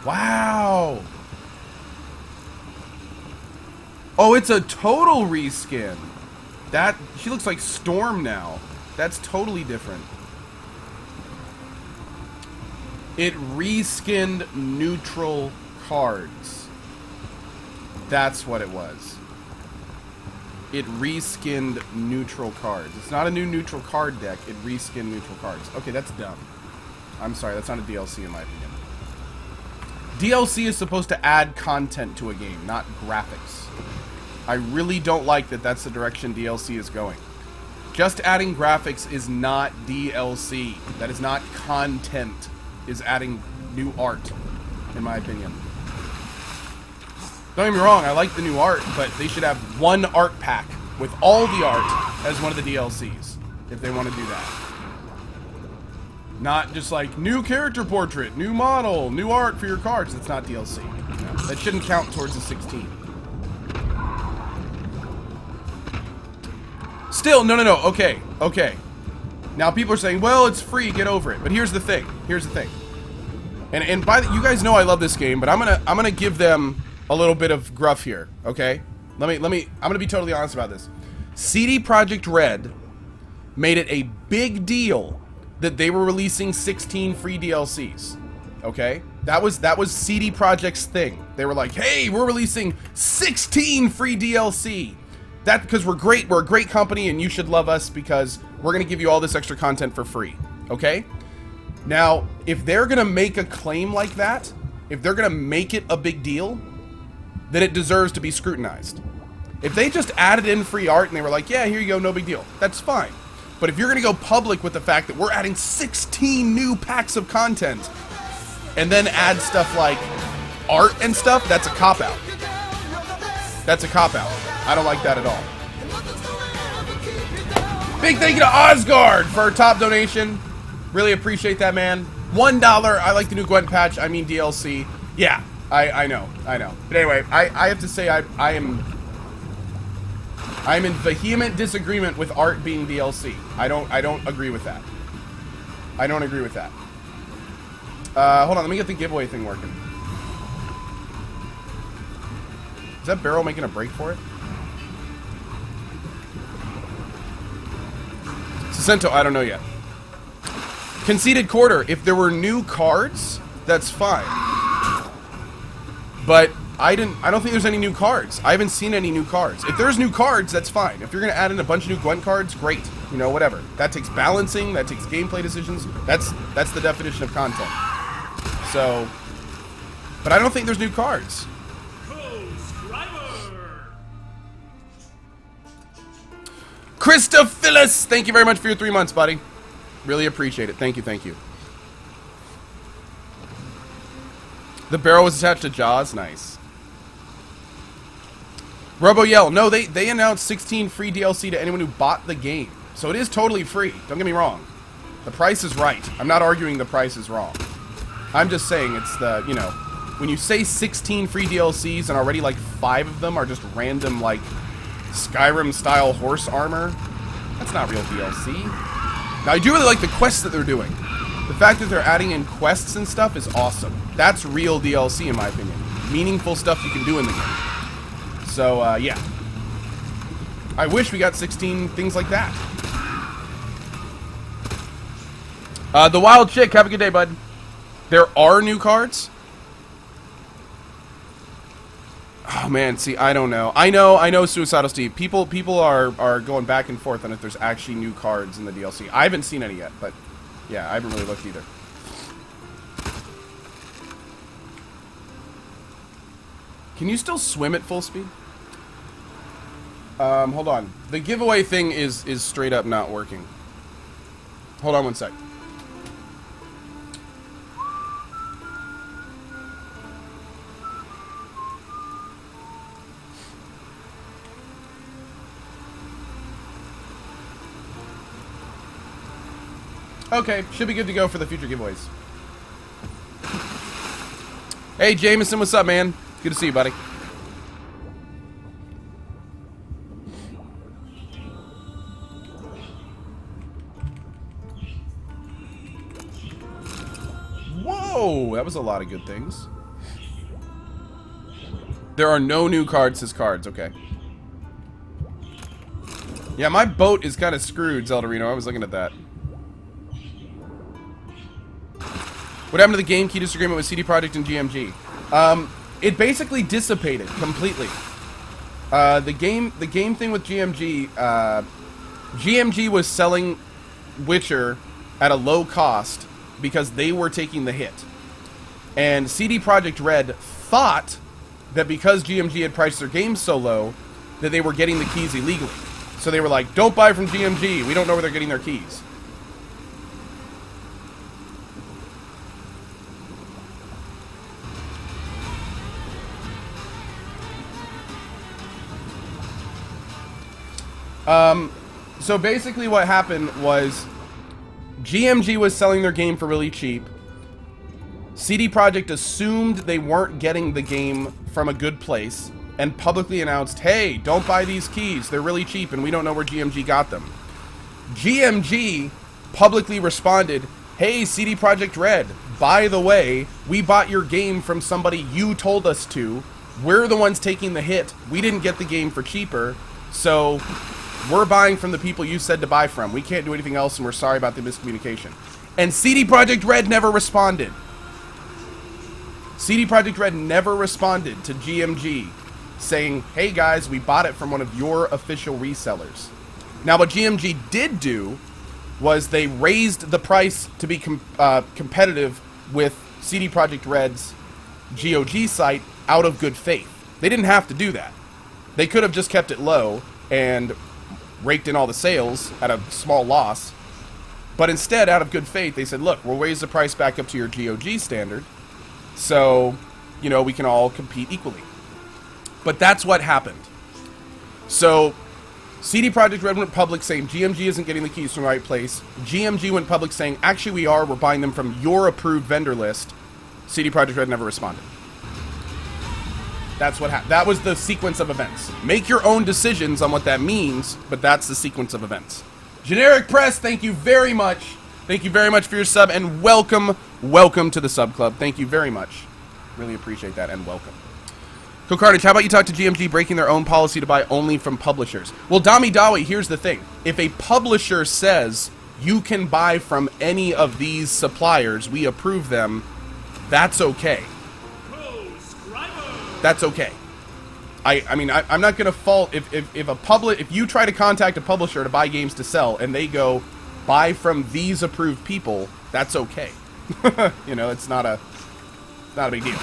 Wow. Oh, it's a total reskin. She looks like Storm now. That's totally different. It reskinned neutral cards. That's what it was. It reskinned neutral cards. It's not a new neutral card deck. It reskinned neutral cards. Okay, that's dumb. I'm sorry, that's not a DLC in my opinion. DLC is supposed to add content to a game, not graphics. I really don't like that that's the direction DLC is going. Just adding graphics is not DLC. That is not content. Is adding new art, in my opinion. Don't get me wrong, I like the new art, but they should have one art pack with all the art as one of the DLCs, if they want to do that. Not just like, new character portrait, new model, new art for your cards. That's not DLC. No, that shouldn't count towards the 16. Still, no, okay. Now people are saying, well, it's free, get over it. But here's the thing. And you guys know I love this game, but I'm gonna give them a little bit of gruff here, okay? I'm gonna be totally honest about this. CD Projekt Red made it a big deal that they were releasing 16 free DLCs. Okay? That was CD Projekt's thing. They were like, hey, we're releasing 16 free DLC. That because we're great, we're a great company, and you should love us because we're gonna give you all this extra content for free. Okay? Now, if they're gonna make a claim like that, if they're gonna make it a big deal, then it deserves to be scrutinized. If they just added in free art and they were like, yeah, here you go, no big deal, that's fine. But if you're gonna go public with the fact that we're adding 16 new packs of content and then add stuff like art and stuff, that's a cop-out. That's a cop-out. I don't like that at all. Big thank you to Osgard for our top donation. Really appreciate that, man. $1. I like the new Gwent patch. I mean DLC. Yeah, I know. But anyway, I have to say I'm in vehement disagreement with art being DLC. I don't agree with that. I don't agree with that. Hold on, let me get the giveaway thing working. Is that barrel making a break for it? Sacento, I don't know yet. Conceded quarter. If there were new cards, that's fine. But I don't think there's any new cards. I haven't seen any new cards. If there's new cards, that's fine. If you're gonna add in a bunch of new Gwent cards, great. You know, whatever. That takes balancing. That takes gameplay decisions. That's the definition of content. So, but I don't think there's new cards. Christophilus, thank you very much for your 3 months, buddy. Really appreciate it. Thank you. The barrel was attached to Jaws. Nice. Robo Yell. No, they announced 16 free DLC to anyone who bought the game. So it is totally free. Don't get me wrong. The price is right. I'm not arguing the price is wrong. I'm just saying it's the, you know, when you say 16 free DLCs and already like 5 of them are just random like Skyrim-style horse armor, that's not real DLC. Now, I do really like the quests that they're doing. The fact that they're adding in quests and stuff is awesome. That's real DLC, in my opinion. Meaningful stuff you can do in the game. So, yeah. I wish we got 16 things like that. The Wild Chick, have a good day, bud. There are new cards? Oh man, see, I don't know. I know, Suicidal Steve. People are going back and forth on if there's actually new cards in the DLC. I haven't seen any yet, but yeah, I haven't really looked either. Can you still swim at full speed? Hold on. The giveaway thing is straight up not working. Hold on one sec. Okay, should be good to go for the future giveaways. Hey, Jameson, what's up, man? Good to see you, buddy. Whoa, that was a lot of good things. There are no new cards, says Cards. Okay. Yeah, my boat is kind of screwed, Zeldarino. I was looking at that. What happened to the game key disagreement with CD Projekt and GMG? It basically dissipated completely. The game thing with GMG, GMG was selling Witcher at a low cost because they were taking the hit. And CD Projekt Red thought that because GMG had priced their games so low, that they were getting the keys illegally. So they were like, don't buy from GMG. We don't know where they're getting their keys. So basically what happened was GMG was selling their game for really cheap. CD Projekt assumed they weren't getting the game from a good place and publicly announced, hey, don't buy these keys. They're really cheap and we don't know where GMG got them. GMG publicly responded, hey, CD Projekt Red, by the way, we bought your game from somebody you told us to. We're the ones taking the hit. We didn't get the game for cheaper, so we're buying from the people you said to buy from. We can't do anything else, and we're sorry about the miscommunication. And CD Projekt Red never responded. CD Projekt Red never responded to GMG saying, hey guys, we bought it from one of your official resellers. Now what GMG did do was they raised the price to be competitive with CD Projekt Red's GOG site out of good faith. They didn't have to do that. They could have just kept it low and raked in all the sales at a small loss. But instead, out of good faith, they said, look, we'll raise the price back up to your GOG standard so, you know, we can all compete equally. But that's what happened. So, CD Projekt Red went public saying GMG isn't getting the keys from the right place. GMG went public saying, actually we are, we're buying them from your approved vendor list. CD Projekt Red never responded. That's what happened. That was the sequence of events. Make your own decisions on what that means, but that's the sequence of events. Generic Press, thank you very much. Thank you very much for your sub, and welcome to the sub club. Thank you very much. Really appreciate that, and welcome. CohhCarnage, how about you talk to GMG breaking their own policy to buy only from publishers? Well, Dami Dawi, here's the thing. If a publisher says you can buy from any of these suppliers, we approve them, that's okay. That's okay. I mean, I'm not going to fault if you try to contact a publisher to buy games to sell and they go buy from these approved people, that's okay. You know, it's not a big deal.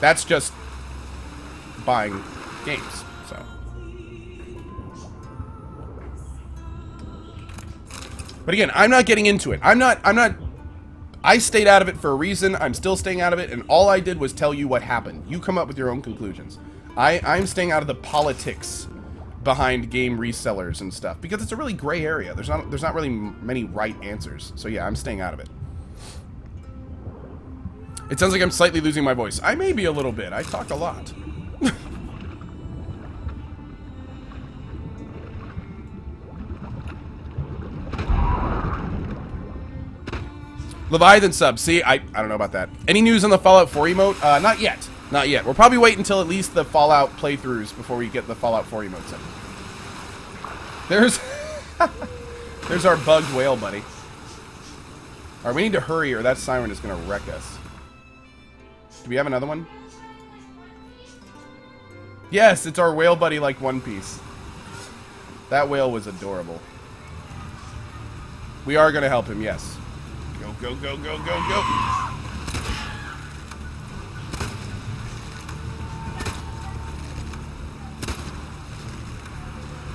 That's just buying games. So, but again, I'm not getting into it. I stayed out of it for a reason. I'm still staying out of it, and all I did was tell you what happened. You come up with your own conclusions. I'm staying out of the politics behind game resellers and stuff because it's a really gray area. There's not really many right answers. So yeah, I'm staying out of it. It sounds like I'm slightly losing my voice. I may be a little bit. I talk a lot. Leviathan sub. See, I don't know about that. Any news on the Fallout 4 emote? Not yet. Not yet. We'll probably wait until at least the Fallout playthroughs before we get the Fallout 4 emotes in. There's... There's our bugged whale, buddy. Alright, we need to hurry or that siren is going to wreck us. Do we have another one? Yes, it's our whale buddy like One Piece. That whale was adorable. We are going to help him, yes. Go, go, go, go, go, go.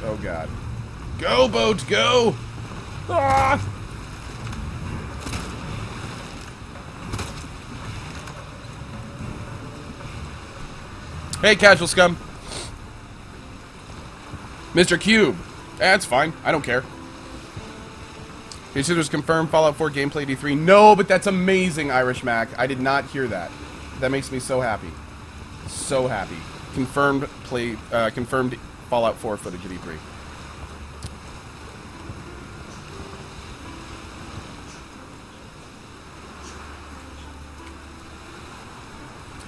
Oh, God. Go, boat, go! Ah! Hey, casual scum. Mr. Cube. That's fine. I don't care. You said there's confirmed Fallout 4 gameplay D3. No, but that's amazing, Irish Mac. I did not hear that. That makes me so happy. So happy. Confirmed Fallout 4 footage at E3.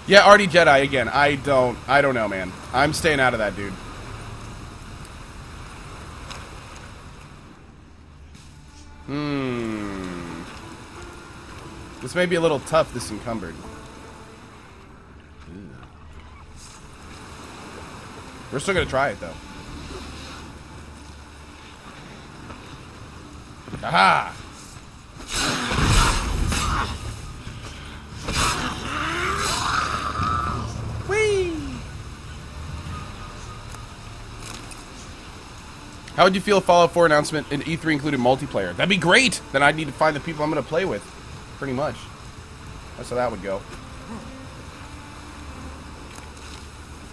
Yeah, Artie Jedi again. I don't know, man. I'm staying out of that, dude. This may be a little tough, this encumbered. Ew. We're still gonna try it, though. Aha! Whee! How would you feel if Fallout 4 announcement in E3 included multiplayer? That'd be great! Then I'd need to find the people I'm gonna play with. Pretty much. That's how that would go.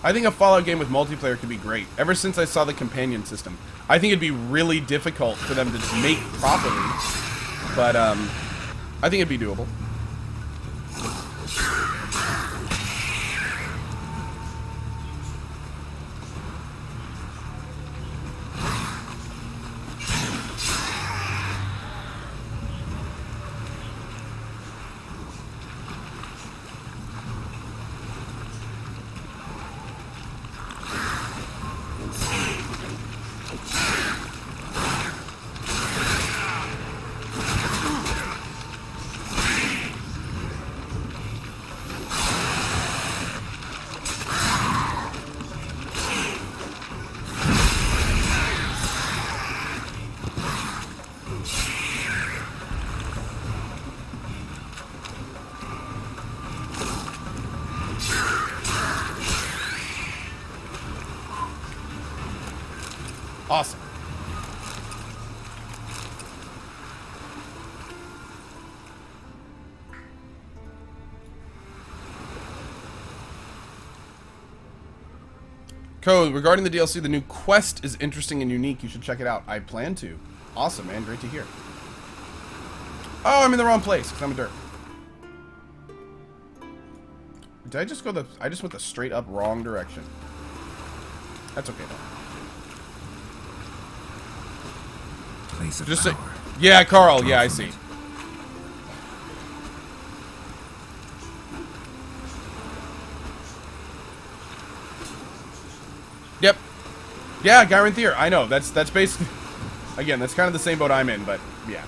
I think a Fallout game with multiplayer could be great. Ever since I saw the companion system. I think it'd be really difficult for them to make properly. But, I think it'd be doable. Awesome. Code, regarding the DLC, the new quest is interesting and unique. You should check it out. I plan to. Awesome, man. Great to hear. Oh, I'm in the wrong place because I'm a dirt. Did I just go the... I just went the straight up wrong direction. That's okay, though. Place of Just power. say... Yeah, Carl. Yeah, I see. Yep. Yeah, Gyron I know. That's basically... Again, that's kind of the same boat I'm in, but yeah.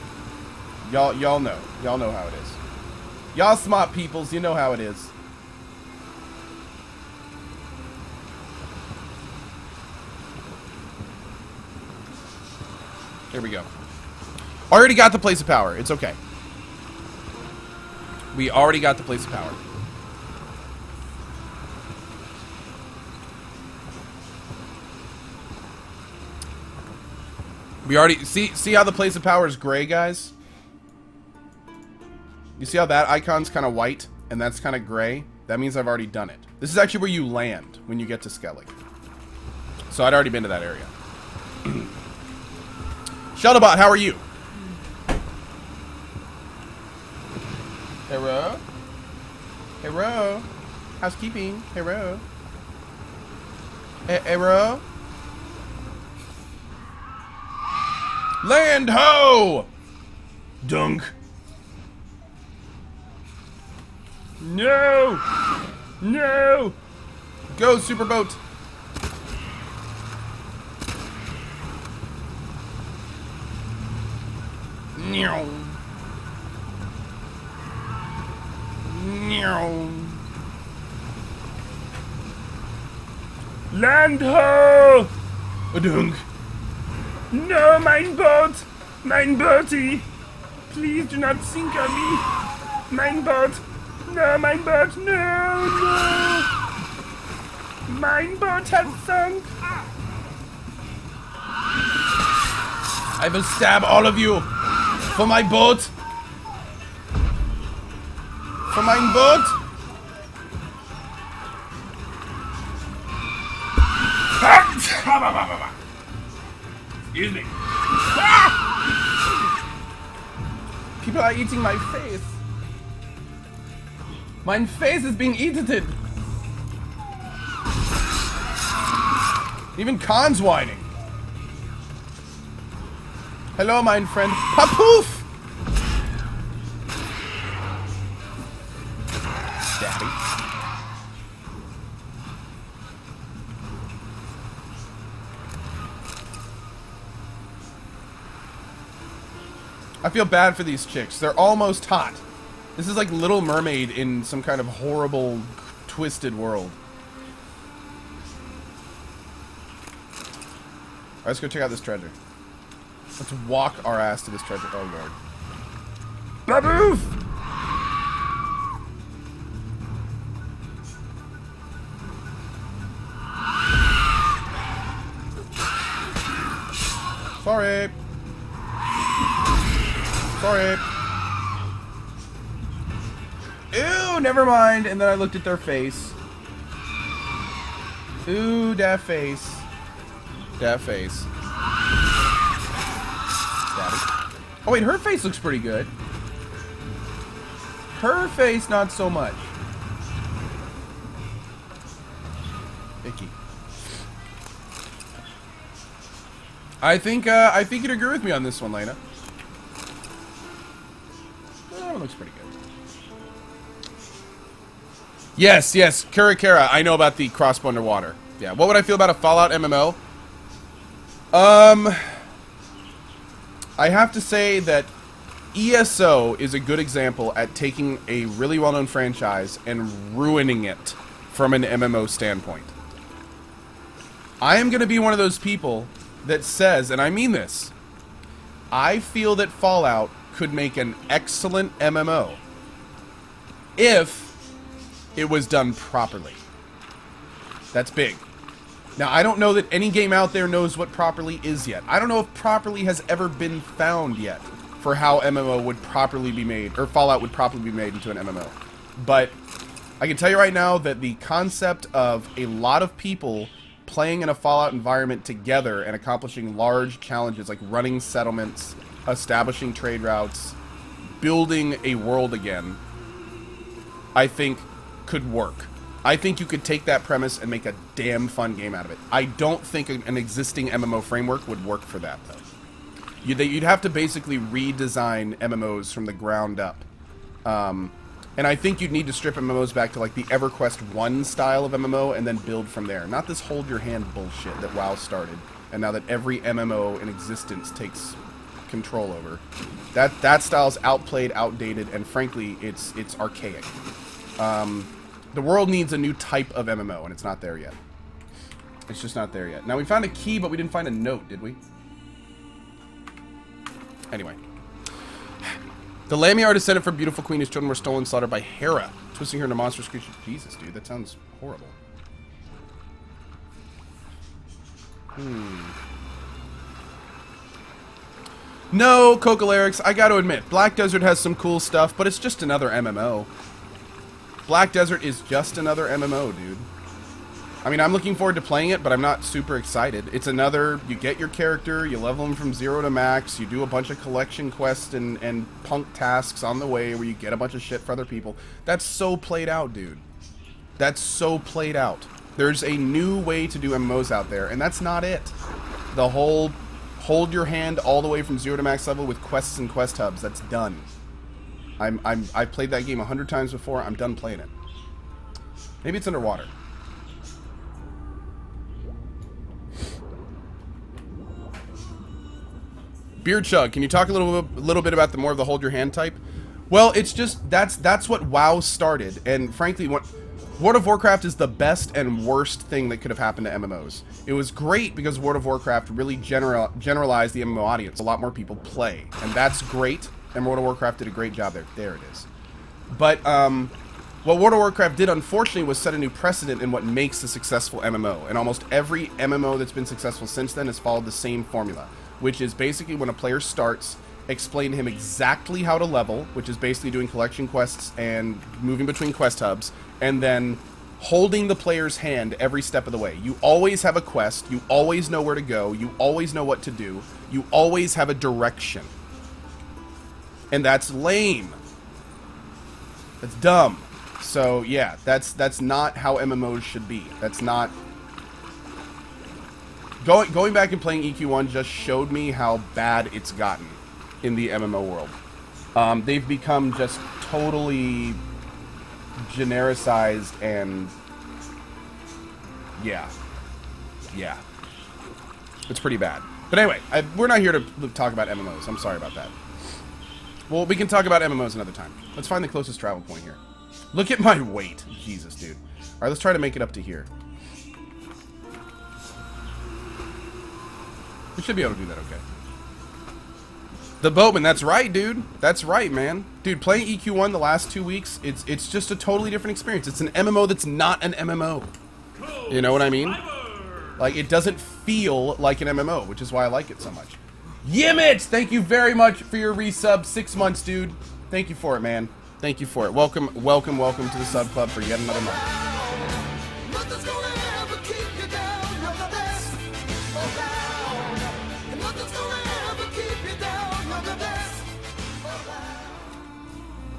Y'all know. Y'all know how it is. Y'all smart peoples, you know how it is. Here we go. Already got the place of power. It's okay. We already got the place of power. We already... See how the place of power is gray, guys? You see how that icon's kind of white? And that's kind of gray? That means I've already done it. This is actually where you land when you get to Skellig. So I'd already been to that area. Shuttlebot, how are you? Hello? Hello? Housekeeping? Hello? Hello? Land ho! Dunk. No! No! Go, Superboat! Meow. Meow. Land ho! A dunk. No, mein Boot! Mein Boatie! Please do not sink on me! Mein Boot! No, mein Boot! No, no! Mein Boot has sunk! I will stab all of you! For my boat! For mein Boot! Excuse me. People are eating my face. Mein face is being eaten. Even Khan's whining. Hello, mein friend. Papoof! Daddy. I feel bad for these chicks. They're almost hot. This is like Little Mermaid in some kind of horrible, twisted world. Alright, let's go check out this treasure. Let's walk our ass to this treasure. Oh, Lord. Baboon! Sorry. Sorry. Ew, never mind. And then I looked at their face. Ooh, that face. That face. Stabby. Oh, wait, her face looks pretty good. Her face, not so much. Icky. I think you'd agree with me on this one, Lena. That one looks pretty good. Yes, yes, Kara, I know about the crossbow underwater. Yeah, what would I feel about a Fallout MMO? I have to say that ESO is a good example at taking a really well-known franchise and ruining it from an MMO standpoint. I am going to be one of those people that says, and I mean this, I feel that Fallout could make an excellent MMO if it was done properly. That's big. Now, I don't know that any game out there knows what properly is yet. I don't know if properly has ever been found yet for how MMO would properly be made, or Fallout would properly be made into an MMO. But I can tell you right now that the concept of a lot of people playing in a Fallout environment together and accomplishing large challenges like running settlements, establishing trade routes, building a world again, I think could work. I think you could take that premise and make a damn fun game out of it. I don't think an existing MMO framework would work for that, though. You'd have to basically redesign MMOs from the ground up. And I think you'd need to strip MMOs back to like the EverQuest 1 style of MMO and then build from there. Not this hold your hand bullshit that WoW started, and now that every MMO in existence takes control over. That style's outplayed, outdated, and frankly, it's archaic. The world needs a new type of MMO, and it's not there yet. It's just not there yet. Now, we found a key, but we didn't find a note, did we? Anyway. The Lamia are descended from beautiful queen whose children were stolen and slaughtered by Hera, twisting her into monstrous creatures. Jesus, dude, that sounds horrible. No, CohhCarnage, I gotta admit, Black Desert has some cool stuff, but it's just another MMO. Black Desert is just another MMO, dude. I mean, I'm looking forward to playing it, but I'm not super excited. It's another, you get your character, you level him from 0 to max, you do a bunch of collection quests and punk tasks on the way where you get a bunch of shit for other people. That's so played out, dude. That's so played out. There's a new way to do MMOs out there, and that's not it. The whole hold your hand all the way from 0 to max level with quests and quest hubs, that's done. I've played that game 100 times before, I'm done playing it. Maybe it's underwater. Beard Chug, can you talk a little bit about the more of the hold your hand type? Well, it's just that's what WoW started, and frankly, World of Warcraft is the best and worst thing that could have happened to MMOs. It was great because World of Warcraft really generalized the MMO audience. A lot more people play, and that's great. And World of Warcraft did a great job there. There it is. But what World of Warcraft did, unfortunately, was set a new precedent in what makes a successful MMO. And almost every MMO that's been successful since then has followed the same formula, which is basically when a player starts, explain to him exactly how to level, which is basically doing collection quests and moving between quest hubs, and then holding the player's hand every step of the way. You always have a quest, you always know where to go, you always know what to do, you always have a direction. And that's lame. That's dumb. So yeah, that's not how MMOs should be. That's not... Going back and playing EQ1 just showed me how bad it's gotten in the MMO world. They've become just totally genericized and... Yeah. Yeah. It's pretty bad. But anyway, we're not here to talk about MMOs. I'm sorry about that. Well, we can talk about MMOs another time. Let's find the closest travel point here. Look at my weight. Jesus, dude. All right, let's try to make it up to here. We should be able to do that okay. The boatman, that's right, dude. That's right, man. Dude, playing EQ1 the last 2 weeks, it's just a totally different experience. It's an MMO that's not an MMO. You know what I mean? Like, it doesn't feel like an MMO, which is why I like it so much. Yimit! Thank you very much for your resub. 6 months, dude. Thank you for it, man. Thank you for it. Welcome, welcome, welcome to the sub club for yet another month.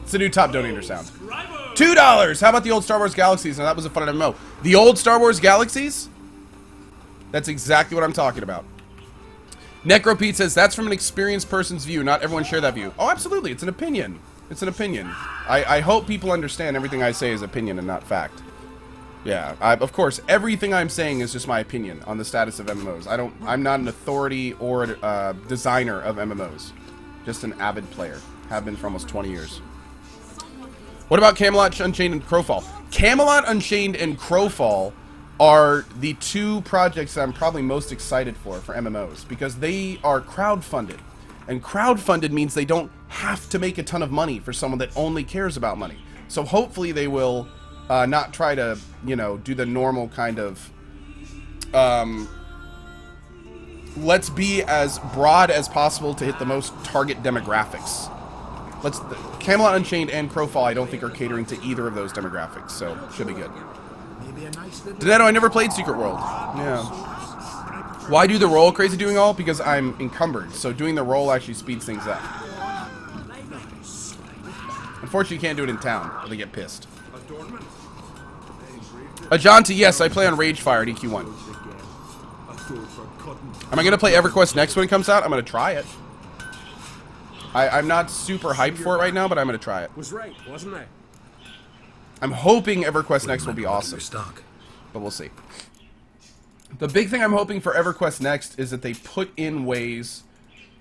It's the new top donator sound. $2! How about the old Star Wars Galaxies? Now, that was a fun MMO. The old Star Wars Galaxies? That's exactly what I'm talking about. Necropete says, that's from an experienced person's view. Not everyone share that view. Oh, absolutely. It's an opinion. It's an opinion. I hope people understand everything I say is opinion and not fact. Yeah, of course, everything I'm saying is just my opinion on the status of MMOs. I'm not an authority or a designer of MMOs. Just an avid player. Have been for almost 20 years. What about Camelot Unchained and Crowfall? Camelot Unchained and Crowfall are the 2 projects that I'm probably most excited for MMOs, because they are crowdfunded. And crowdfunded means they don't have to make a ton of money for someone that only cares about money. So hopefully they will not try to, you know, do the normal kind of let's be as broad as possible to hit the most target demographics. Camelot Unchained and Crowfall, I don't think are catering to either of those demographics, so should be good. Donetto, I never played Secret World. Yeah. Why do the roll, Crazy Doing All? Because I'm encumbered, so doing the roll actually speeds things up. Unfortunately, you can't do it in town, or they get pissed. Ajanti, yes, I play on Ragefire at EQ1. Am I going to play EverQuest next when it comes out? I'm going to try it. I'm not super hyped for it right now, but I'm going to try it. Was right, wasn't I? I'm hoping EverQuest next will be awesome. But we'll see. The big thing I'm hoping for EverQuest next is that they put in ways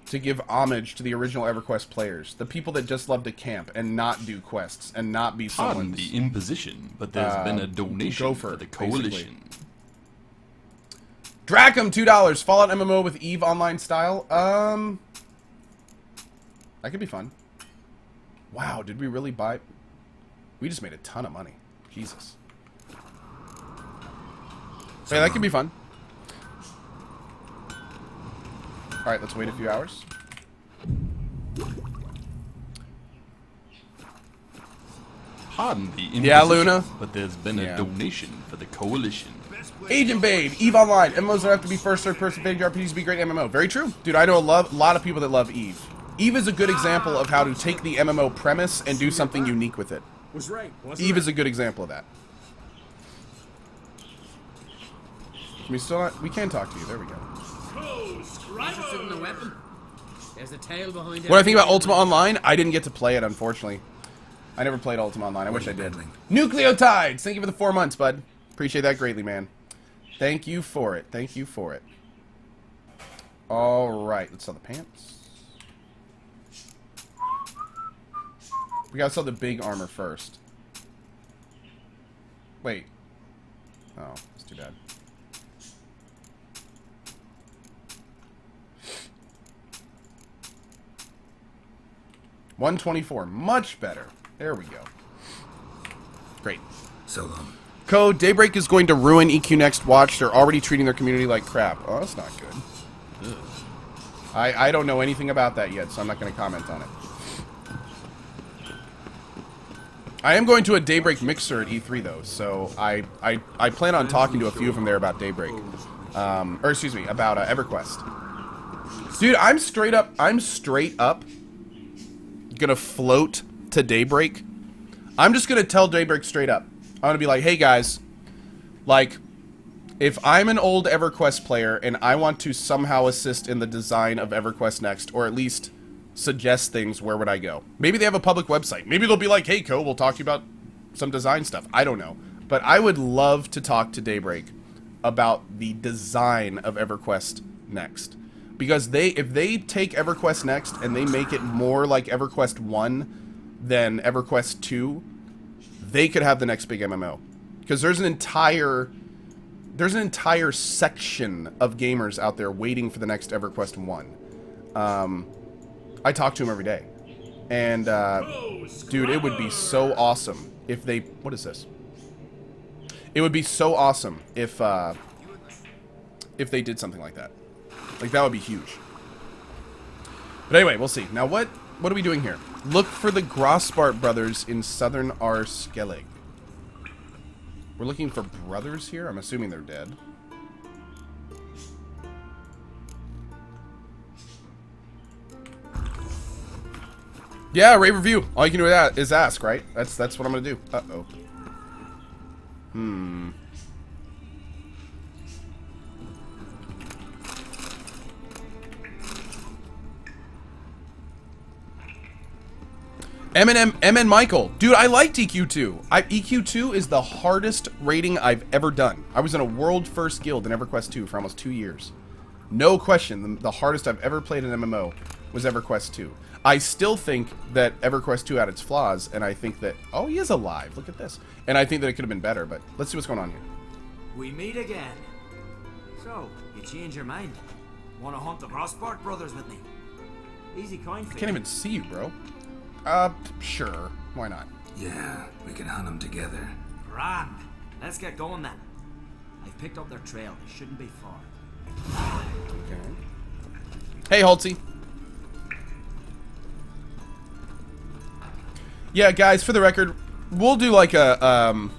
to give homage to the original EverQuest players. The people that just love to camp and not do quests and not be someone's... the imposition, but there's been a donation for the coalition. Dracum, $2. Fallout MMO with EVE online style. That could be fun. Wow, did we really buy... We just made a ton of money. Jesus. Yeah, that could be fun. Alright, let's wait a few hours. Pardon the imposition, Yeah, Luna. but there's been a donation for the coalition. Agent Babe, EVE Online. MMOs don't have to be first, third person, fantasy RPGs to be great MMO. Very true. Dude, I know a lot of people that love EVE. EVE is a good example of how to take the MMO premise and do something unique with it. Was right, wasn't EVE is a good example of that. Can we still not... We can talk to you. There we go. Interested in the weapon? There's a tail behind it. What I think about Ultima Online, I didn't get to play it, unfortunately. I never played Ultima Online. I wish I did. Nucleotides! Thank you for the 4 months, bud. Appreciate that greatly, man. Thank you for it. Thank you for it. Alright, let's sell the pants. We gotta sell the big armor first. Wait. Oh, that's too bad. $124. Much better. There we go. Great. So long. Code, Daybreak is going to ruin EQ Next Watch. They're already treating their community like crap. Oh, that's not good. Ugh. I don't know anything about that yet, so I'm not going to comment on it. I am going to a Daybreak mixer at E3, though, so I plan on talking to a few of them there about Daybreak. Or, excuse me, about EverQuest. Dude, I'm straight up gonna float to Daybreak. I'm just gonna tell Daybreak straight up. I'm gonna be like, hey guys, like, if I'm an old EverQuest player and I want to somehow assist in the design of EverQuest Next, or at least suggest things, where would I go? Maybe they have a public website. Maybe they'll be like, hey Co, we'll talk to you about some design stuff. I don't know. But I would love to talk to Daybreak about the design of EverQuest Next. Because if they take EverQuest Next and they make it more like EverQuest 1 than EverQuest 2, they could have the next big MMO. Because there's an entire section of gamers out there waiting for the next EverQuest 1. I talk to them every day. And, dude, it would be so awesome if they... What is this? It would be so awesome if they did something like that. Like, that would be huge. But anyway, we'll see. Now, what are we doing here? Look for the Grossbart brothers in southern Skellig. We're looking for brothers here? I'm assuming they're dead. Yeah, rave review. All you can do with that is ask, right? That's what I'm gonna do. Uh-oh. MN Michael. Dude, I liked EQ2. EQ2 is the hardest rating I've ever done. I was in a world first guild in EverQuest 2 for almost 2 years. No question, the hardest I've ever played in MMO was EverQuest 2. I still think that EverQuest 2 had its flaws, and I think that... Oh, he is alive. Look at this. And I think that it could have been better, but let's see what's going on here. We meet again. So, you change your mind? Want to hunt the Grossbart brothers with me? Easy coin flip. I can't even see you, bro. Sure. Why not? Yeah, we can hunt them together. Grand. Let's get going then. I've picked up their trail. They shouldn't be far. Okay. Hey, Holtzy. Yeah, guys, for the record, we'll do like an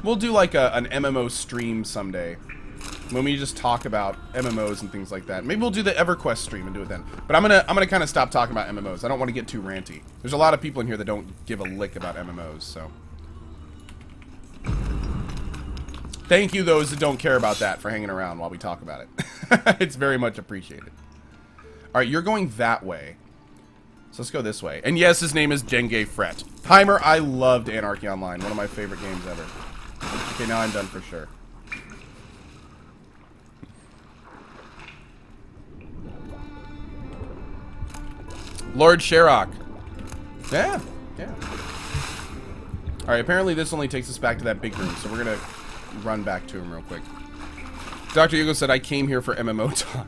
MMO stream someday when we just talk about MMOs and things like that. Maybe we'll do the EverQuest stream and do it then. But I'm gonna kind of stop talking about MMOs. I don't want to get too ranty. There's a lot of people in here that don't give a lick about MMOs, so. Thank you, those that don't care about that, for hanging around while we talk about it. It's very much appreciated. All right, you're going that way. So let's go this way. And yes, his name is Denge Fret. Heimer, I loved Anarchy Online. One of my favorite games ever. Okay, now I'm done for sure. Lord Sherrock. Yeah, yeah. Alright, apparently this only takes us back to that big room, so we're gonna run back to him real quick. Dr. Hugo said, I came here for MMO talk.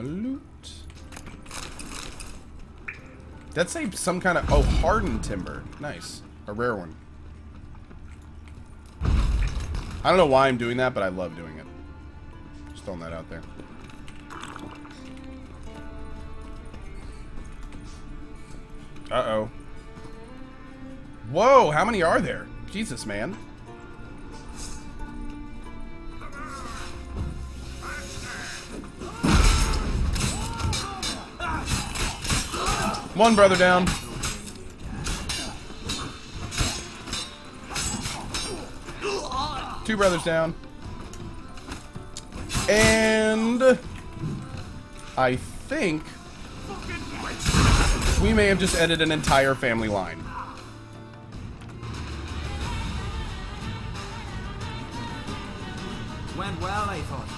Loot. That's some kind of... Oh, hardened timber. Nice. A rare one. I don't know why I'm doing that, but I love doing it. Just throwing that out there. Uh-oh. Whoa, how many are there? Jesus, man. One brother down. Two brothers down. And I think we may have just ended an entire family line. Went well, I thought.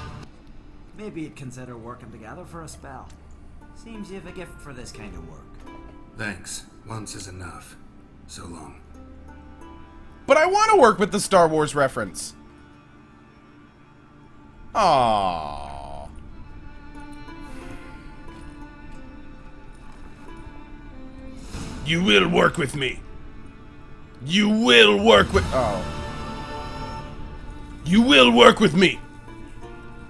Maybe you'd consider working together for a spell. Seems you have a gift for this kind of work. Thanks. Once is enough. So long. But I want to work with the Star Wars reference. Aww. You will work with me. You will work with... Oh. You will work with me.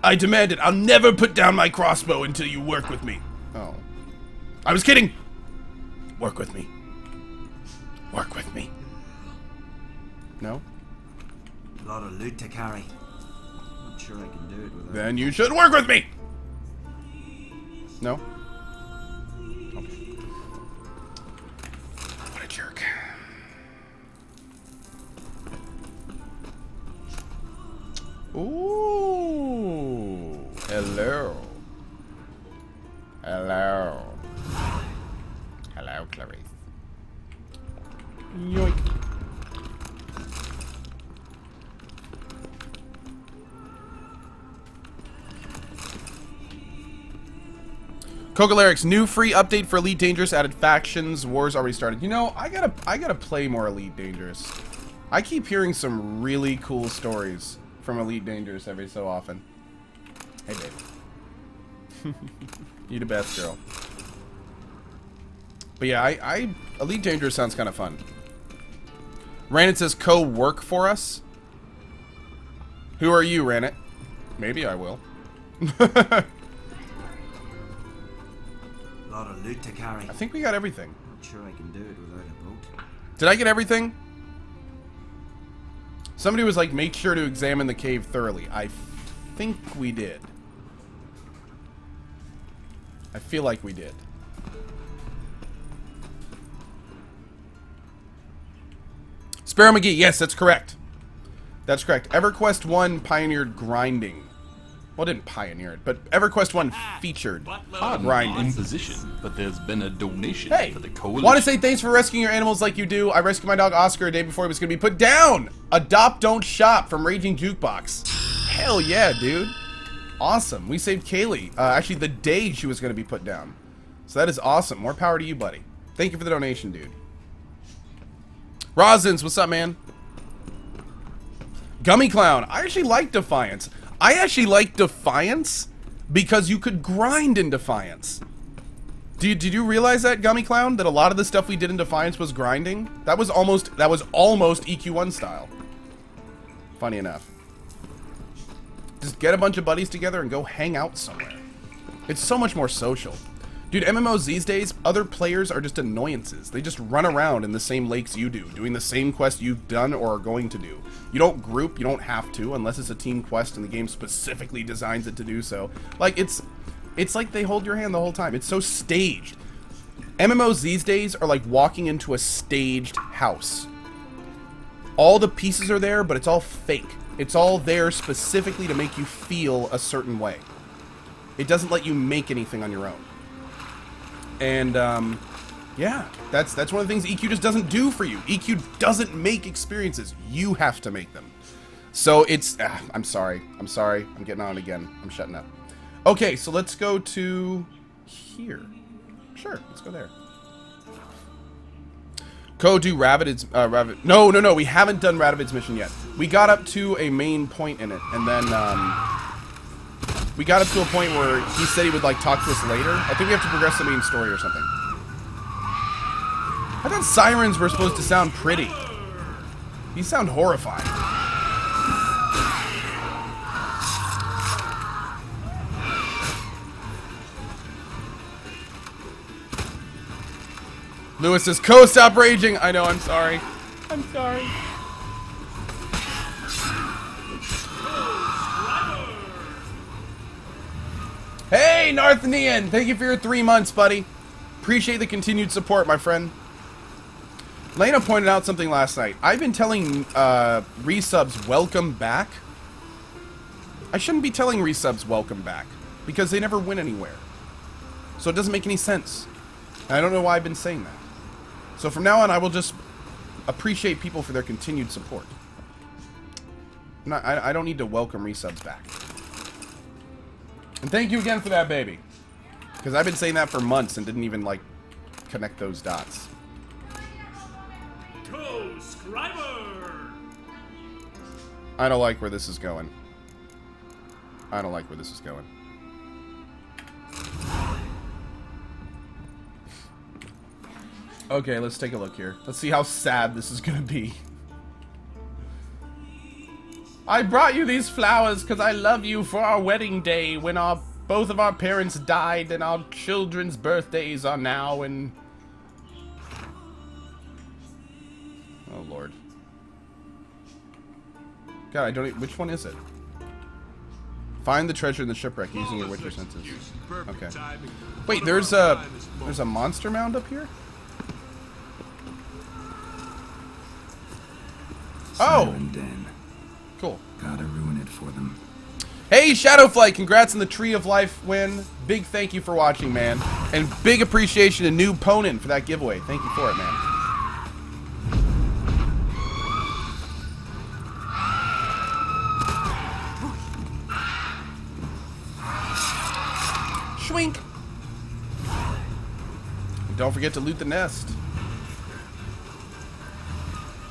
I demand it. I'll never put down my crossbow until you work with me. Oh. I was kidding. Work with me. Work with me. No? A lot of loot to carry. Not sure I can do it without... Then you should work with me. No? Okay. What a jerk. Ooh. Hello. Hello. Hello, Clarice. Yoink. CohhCarnage, new free update for Elite Dangerous, added factions, wars already started. You know, I gotta play more Elite Dangerous. I keep hearing some really cool stories from Elite Dangerous every so often. Hey, baby. You the best, girl. But yeah, Elite Dangerous sounds kind of fun. Ranit says, work for us? Who are you, Ranit? Maybe I will. Lot of loot to carry. I think we got everything. Not sure I can do it without a boat. Did I get everything? Somebody was like, make sure to examine the cave thoroughly. I think we did. I feel like we did. Sparrow McGee, yes, that's correct. That's correct. EverQuest 1 pioneered grinding. Well, didn't pioneer it, but EverQuest 1 featured grinding. In position, but there's been a donation Hey, for the coalition. want to say thanks for rescuing your animals like you do. I rescued my dog Oscar a day before he was going to be put down. Adopt, don't shop from Raging Jukebox. Hell yeah, dude. Awesome. We saved Kaylee. Actually, the day she was going to be put down. So that is awesome. More power to you, buddy. Thank you for the donation, dude. Rosins, what's up, man? Gummy Clown. I actually like Defiance. I actually like Defiance because you could grind in Defiance. Did you realize that, Gummy Clown? That a lot of the stuff we did in Defiance was grinding? That was almost EQ1 style. Funny enough. Just get a bunch of buddies together and go hang out somewhere. It's so much more social. Dude, MMOs these days, other players are just annoyances. They just run around in the same lakes you do, doing the same quest you've done or are going to do. You don't group, you don't have to, unless it's a team quest and the game specifically designs it to do so. Like, it's like they hold your hand the whole time. It's so staged. MMOs these days are like walking into a staged house. All the pieces are there, but it's all fake. It's all there specifically to make you feel a certain way. It doesn't let you make anything on your own. And, yeah, that's one of the things EQ just doesn't do for you. EQ doesn't make experiences. You have to make them. So it's, I'm sorry. I'm getting on again. I'm shutting up. Okay, so let's go to here. Sure, let's go there. Do Ravid's, No, we haven't done Ravid's mission yet. We got up to a main point in it, and then, we got up to a point where he said he would, like, talk to us later. I think we have to progress the main story or something. I thought sirens were supposed to sound pretty. These sound horrifying. Lewis says, stop raging. I know, I'm sorry. I'm sorry. Hey, Narthanian! Thank you for your 3 months, buddy. Appreciate the continued support, my friend. Lena pointed out something last night. I've been telling resubs welcome back. I shouldn't be telling resubs welcome back, because they never went anywhere. So it doesn't make any sense. And I don't know why I've been saying that. So from now on, I will just appreciate people for their continued support. I don't need to welcome resubs back. And thank you again for that, baby. Because I've been saying that for months and didn't even, like, connect those dots. I don't like where this is going. I don't like where this is going. Okay, let's take a look here. Let's see how sad this is gonna be. I brought you these flowers because I love you for our wedding day when both of our parents died and our children's birthdays are now and... Oh, Lord. God, I don't even... Which one is it? Find the treasure in the shipwreck using your witcher senses. Okay. Wait, there's a monster mound up here? Oh! Cool. Gotta ruin it for them. Hey, Shadowflight, congrats on the Tree of Life win. Big thank you for watching, man. And big appreciation to New Ponin for that giveaway. Thank you for it, man. Schwink. don't forget to loot the nest.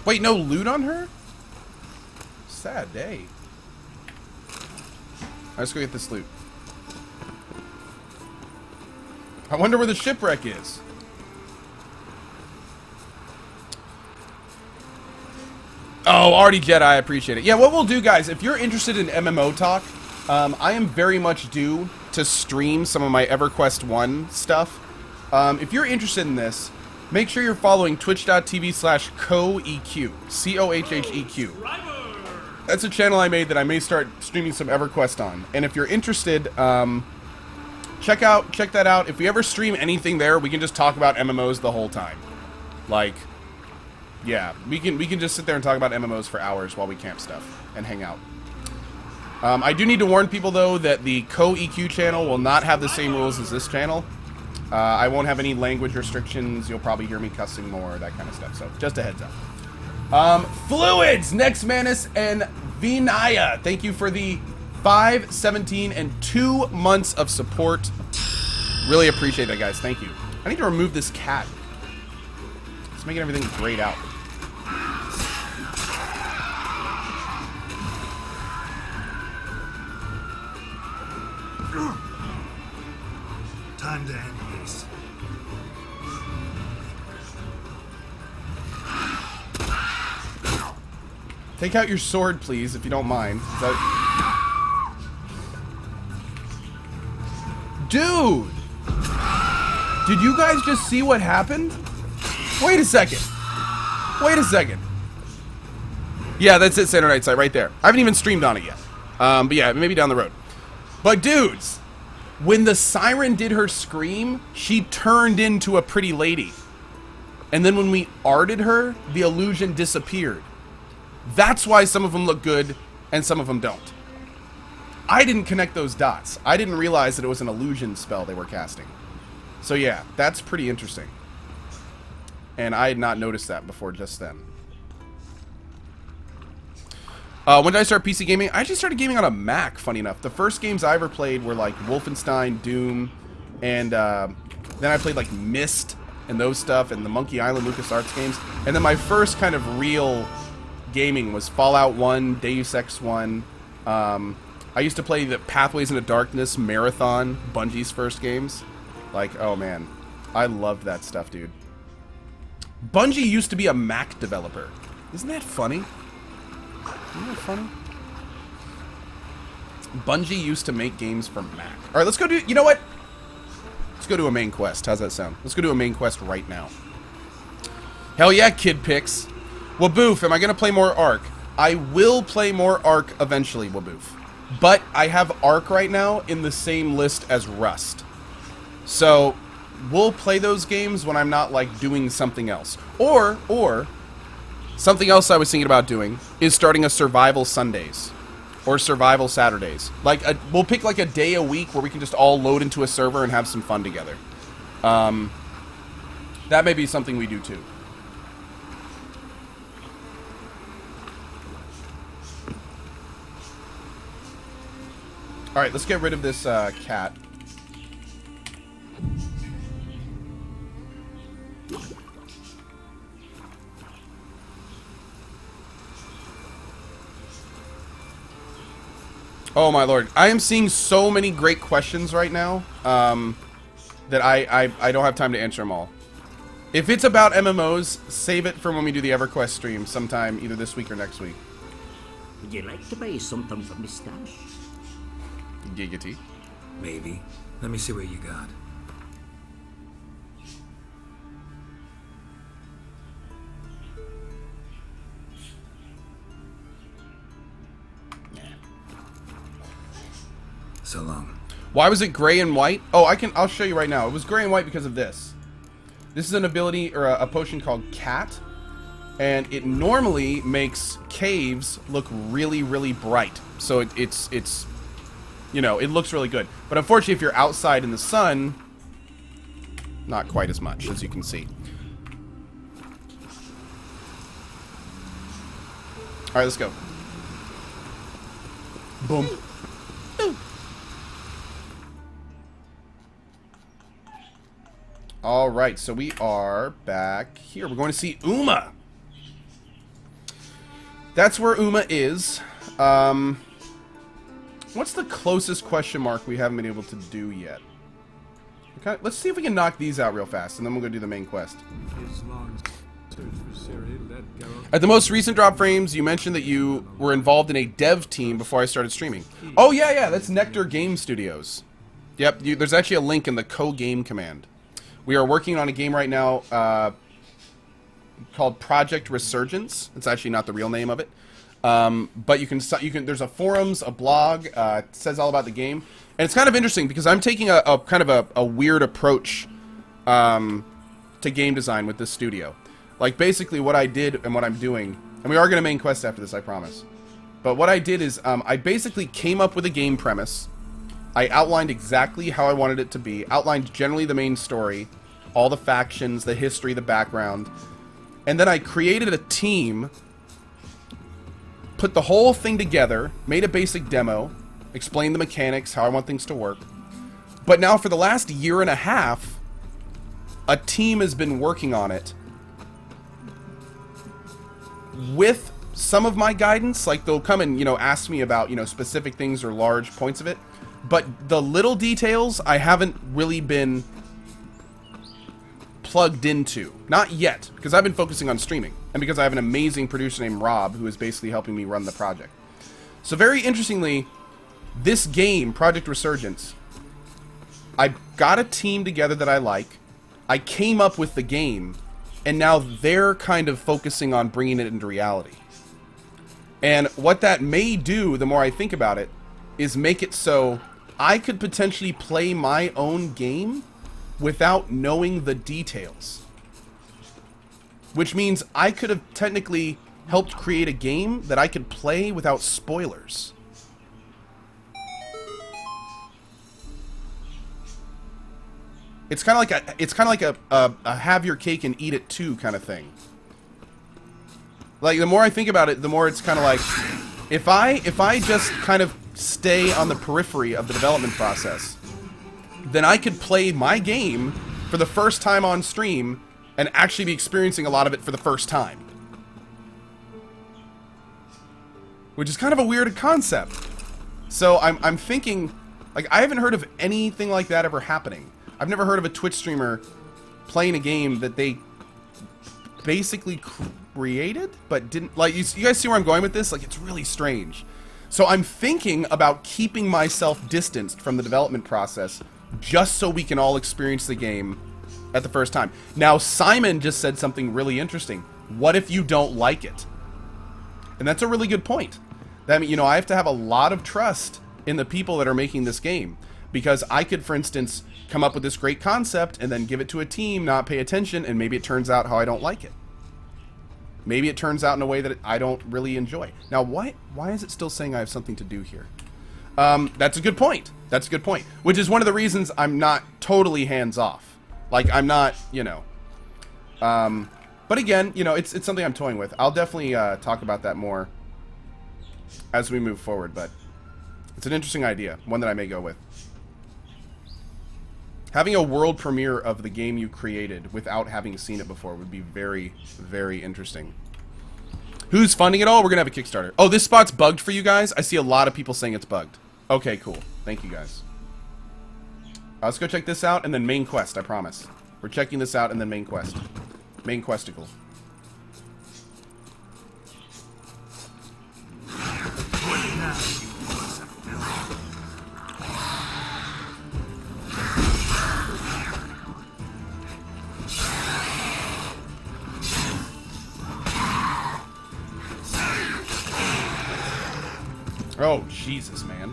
Wait, no loot on her? Sad day. Let's go get this loot. I wonder where the shipwreck is. Oh, already Jedi, I appreciate it. Yeah, what we'll do, guys, if you're interested in MMO talk, I am very much due to stream some of my EverQuest 1 stuff. If you're interested in this, make sure you're following twitch.tv/CohhEQ. C-O-H-H-E-Q. That's a channel I made that I may start streaming some EverQuest on. And if you're interested, check that out. If we ever stream anything there, we can just talk about MMOs the whole time. Like, yeah, we can just sit there and talk about MMOs for hours while we camp stuff and hang out. I do need to warn people, though, that the CohhEQ channel will not have the same rules as this channel. I won't have any language restrictions. You'll probably hear me cussing more, that kind of stuff. So, just a heads up. Fluids! Next Manus and Vinaya. Thank you for the 5, 17, and 2 months of support. Really appreciate that, guys. Thank you. I need to remove this cat. It's making everything grayed out. Time to end this. Take out your sword, please, if you don't mind. Dude! Did you guys just see what happened? Wait a second. Wait a second. Yeah, that's it, Saturday Night Side, right there. I haven't even streamed on it yet. But yeah, maybe down the road. But dudes, when the siren did her scream, she turned into a pretty lady. And then when we arted her, the illusion disappeared. That's why some of them look good and some of them don't. I didn't connect those dots. I didn't realize that it was an illusion spell they were casting. So yeah, that's pretty interesting. And I had not noticed that before just then. When did I start PC gaming? I actually started gaming on a Mac, funny enough. The first games I ever played were like Wolfenstein, Doom, and then I played like Myst and those stuff, and the Monkey Island LucasArts games. And then my first kind of real gaming was Fallout 1, Deus Ex 1. I used to play the Pathways into Darkness Marathon, Bungie's first games. Like, oh man, I loved that stuff, dude. Bungie used to be a Mac developer. Isn't that funny? Isn't that funny? Bungie used to make games for Mac. Alright, let's go do... You know what? Let's go do a main quest. How's that sound? Let's go do a main quest right now. Hell yeah, Kid Picks. Waboof, am I going to play more Ark? I will play more Ark eventually, Waboof. But I have Ark right now in the same list as Rust. So, we'll play those games when I'm not, like, doing something else. Or, something else I was thinking about doing is starting a Survival Sundays. Or Survival Saturdays. Like, we'll pick, like, a day a week where we can just all load into a server and have some fun together. That may be something we do, too. Alright, let's get rid of this cat. Oh my lord. I am seeing so many great questions right now that I don't have time to answer them all. If it's about MMOs, save it for when we do the EverQuest stream sometime either this week or next week. Would you like to buy something from my stash? Giggity. Maybe. Let me see what you got. So long. Why was it gray and white? Oh, I'll show you right now. It was gray and white because of this. This is an ability or a potion called Cat, and it normally makes caves look really, really bright. So it's you know, it looks really good. But unfortunately, if you're outside in the sun, not quite as much, as you can see. Alright, let's go. Boom. All right, so we are back here. We're going to see Uma. That's where Uma is. What's the closest question mark we haven't been able to do yet? Okay, let's see if we can knock these out real fast, and then we'll go do the main quest. At the most recent drop frames, you mentioned that you were involved in a dev team before I started streaming. Oh, yeah, that's Nectar Game Studios. Yep, there's actually a link in the co-game command. We are working on a game right now called Project Resurgence. It's actually not the real name of it. But you can there's a forums, a blog, it says all about the game. And it's kind of interesting because I'm taking a kind of a weird approach to game design with this studio. Like, basically what I did and what I'm doing, and we are going to main quest after this, I promise. But what I did is I basically came up with a game premise. I outlined exactly how I wanted it to be, outlined generally the main story, all the factions, the history, the background. And then I created a team, put the whole thing together, made a basic demo, explained the mechanics, how I want things to work. But now for the last year and a half, a team has been working on it with some of my guidance. Like, they'll come and, ask me about, specific things or large points of it. But the little details, I haven't really been plugged into. Not yet, because I've been focusing on streaming. And because I have an amazing producer named Rob, who is basically helping me run the project. So very interestingly, this game, Project Resurgence, I got a team together that I like. I came up with the game, and now they're kind of focusing on bringing it into reality. And what that may do, the more I think about it, is make it so I could potentially play my own game without knowing the details. Which means I could have technically helped create a game that I could play without spoilers. It's kind of like a have your cake and eat it too kind of thing. Like, the more I think about it, the more it's kind of like, if I just kind of stay on the periphery of the development process, then I could play my game for the first time on stream and actually be experiencing a lot of it for the first time. Which is kind of a weird concept. So I'm thinking, like, I haven't heard of anything like that ever happening. I've never heard of a Twitch streamer playing a game that they basically created, but didn't, like, you guys see where I'm going with this? Like, it's really strange. So I'm thinking about keeping myself distanced from the development process just so we can all experience the game at the first time. Now, Simon just said something really interesting. What if you don't like it? And that's a really good point. That, I have to have a lot of trust in the people that are making this game. Because I could, for instance, come up with this great concept and then give it to a team, not pay attention, and maybe it turns out how I don't like it. Maybe it turns out in a way that I don't really enjoy. Now, why is it still saying I have something to do here? That's a good point. That's a good point. Which is one of the reasons I'm not totally hands-off. Like, I'm not, but again, it's something I'm toying with. I'll definitely talk about that more as we move forward, but it's an interesting idea. One that I may go with. Having a world premiere of the game you created without having seen it before would be very, very interesting. Who's funding it all? We're going to have a Kickstarter. Oh, this spot's bugged for you guys? I see a lot of people saying it's bugged. Okay, cool. Thank you, guys. Let's go check this out, and then main quest, I promise. We're checking this out, and then main quest. Main questicle. Oh, Jesus, man.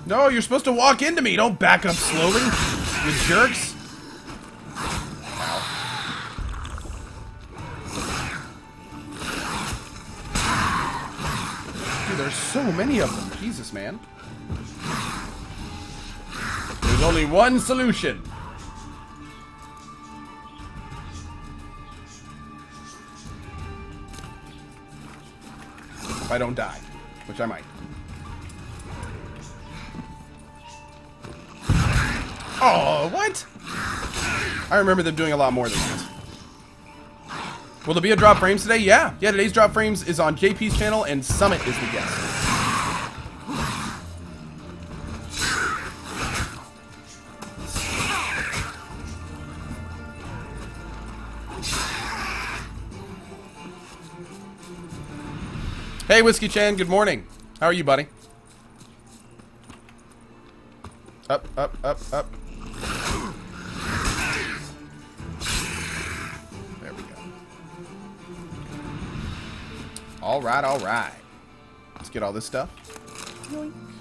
No, you're supposed to walk into me. Don't back up slowly, you jerks. Dude, there's so many of them. Jesus, man. There's only one solution. If I don't die. which I might. Oh, what? I remember them doing a lot more than this. Will there be a drop frames today? Yeah. Yeah, today's drop frames is on JP's channel, and Summit is the guest. Hey, Whiskey Chan, good morning. How are you, buddy? Up, up, up, up. There we go. All right, all right. Let's get all this stuff. Yoink.